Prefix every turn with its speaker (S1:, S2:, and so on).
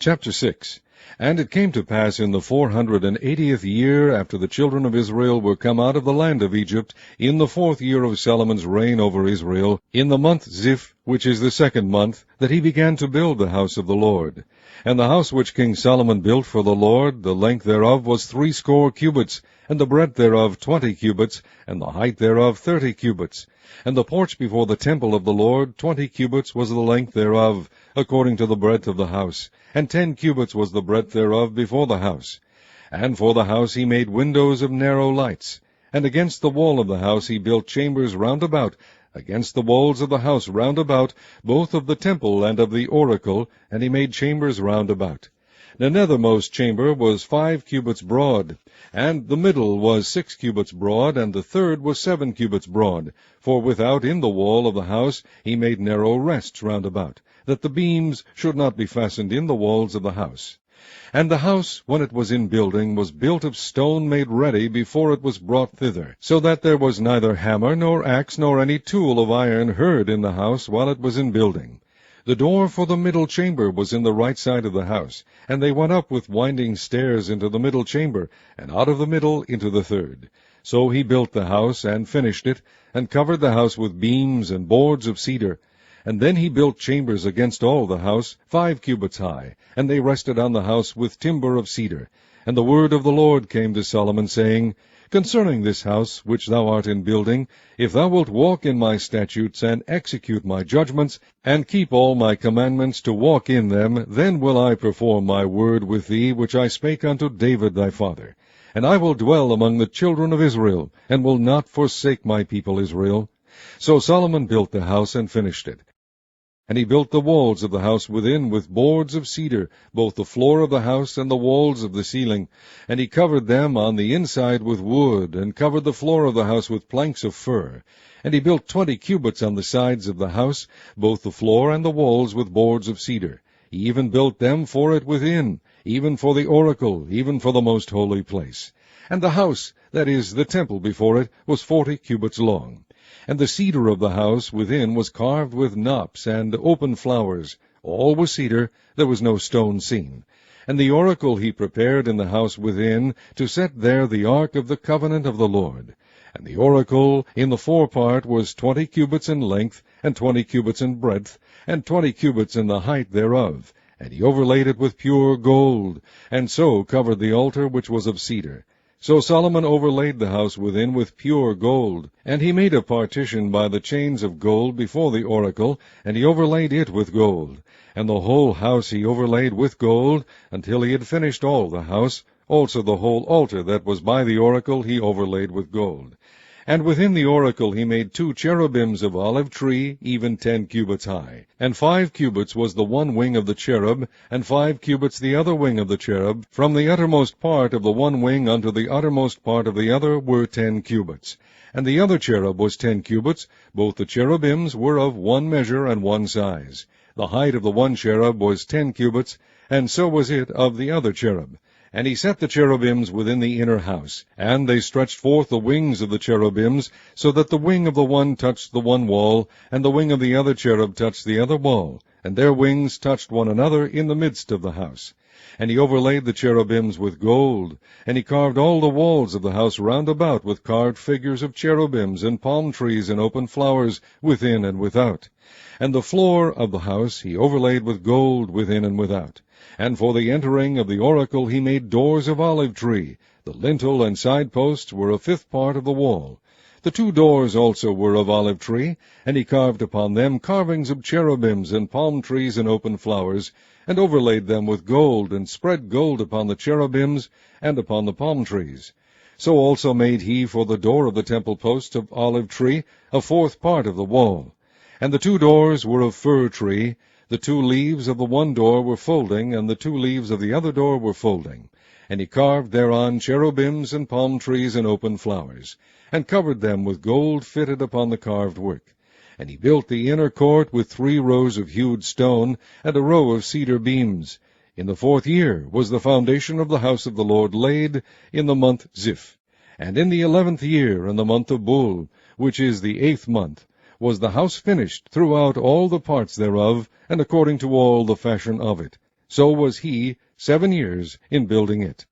S1: Chapter 6. And it came to pass in the 480th year after the children of Israel were come out of the land of Egypt, in the 4th year of Solomon's reign over Israel, in the month Ziph, which is the 2nd month, that he began to build the house of the Lord. And the house which King Solomon built for the Lord, the length thereof was 60 cubits, and the breadth thereof 20 cubits, and the height thereof 30 cubits. And the porch before the temple of the Lord, 20 cubits was the length thereof, according to the breadth of the house, and 10 cubits was the breadth thereof before the house. And for the house he made windows of narrow lights. And against the wall of the house he built chambers round about, against the walls of the house round about, both of the temple and of the oracle, and he made chambers round about. The nethermost chamber was 5 cubits broad, and the middle was 6 cubits broad, and the third was 7 cubits broad. For without in the wall of the house he made narrow rests round about, that the beams should not be fastened in the walls of the house. And the house, when it was in building, was built of stone made ready before it was brought thither, so that there was neither hammer nor axe nor any tool of iron heard in the house while it was in building. The door for the middle chamber was in the right side of the house, and they went up with winding stairs into the middle chamber, and out of the middle into the third. So he built the house, and finished it, and covered the house with beams and boards of cedar. And then he built chambers against all the house, 5 cubits high, and they rested on the house with timber of cedar. And the word of the Lord came to Solomon, saying, Concerning this house which thou art in building, if thou wilt walk in my statutes, and execute my judgments, and keep all my commandments to walk in them, then will I perform my word with thee, which I spake unto David thy father. And I will dwell among the children of Israel, and will not forsake my people Israel. So Solomon built the house, and finished it. And he built the walls of the house within with boards of cedar, both the floor of the house and the walls of the ceiling. And he covered them on the inside with wood, and covered the floor of the house with planks of fir. And he built 20 cubits on the sides of the house, both the floor and the walls with boards of cedar. He even built them for it within, even for the oracle, even for the most holy place. And the house, that is, the temple before it, was 40 cubits long. And the cedar of the house within was carved with knops and open flowers. All was cedar, there was no stone seen. And the oracle he prepared in the house within, to set there the ark of the covenant of the Lord. And the oracle in the forepart was 20 cubits in length, and 20 cubits in breadth, and 20 cubits in the height thereof. And he overlaid it with pure gold, and so covered the altar which was of cedar. So Solomon overlaid the house within with pure gold, and he made a partition by the chains of gold before the oracle, and he overlaid it with gold. And the whole house he overlaid with gold, until he had finished all the house. Also the whole altar that was by the oracle he overlaid with gold. And within the oracle he made 2 cherubims of olive tree, even 10 cubits high. And 5 cubits was the one wing of the cherub, and 5 cubits the other wing of the cherub. From the uttermost part of the one wing unto the uttermost part of the other were 10 cubits. And the other cherub was 10 cubits. Both the cherubims were of one measure and one size. The height of the one cherub was 10 cubits, and so was it of the other cherub. And he set the cherubims within the inner house, and they stretched forth the wings of the cherubims, so that the wing of the one touched the one wall, and the wing of the other cherub touched the other wall, and their wings touched one another in the midst of the house. And he overlaid the cherubims with gold, and he carved all the walls of the house round about with carved figures of cherubims and palm trees and open flowers within and without. And the floor of the house he overlaid with gold within and without. And for the entering of the oracle he made doors of olive tree. The lintel and side posts were a 5th part of the wall. The 2 doors also were of olive tree, and he carved upon them carvings of cherubims and palm trees and open flowers, and overlaid them with gold, and spread gold upon the cherubims and upon the palm trees. So also made he for the door of the temple posts of olive tree, a 4th part of the wall. And the 2 doors were of fir tree. The 2 leaves of the one door were folding, and the 2 leaves of the other door were folding. And he carved thereon cherubims and palm trees and open flowers, and covered them with gold fitted upon the carved work. And he built the inner court with 3 rows of hewed stone, and a row of cedar beams. In the 4th year was the foundation of the house of the Lord laid, in the month Ziph. And in the 11th year, in the month of Bul, which is the 8th month, was the house finished throughout all the parts thereof, and according to all the fashion of it. so was he 7 years in building it.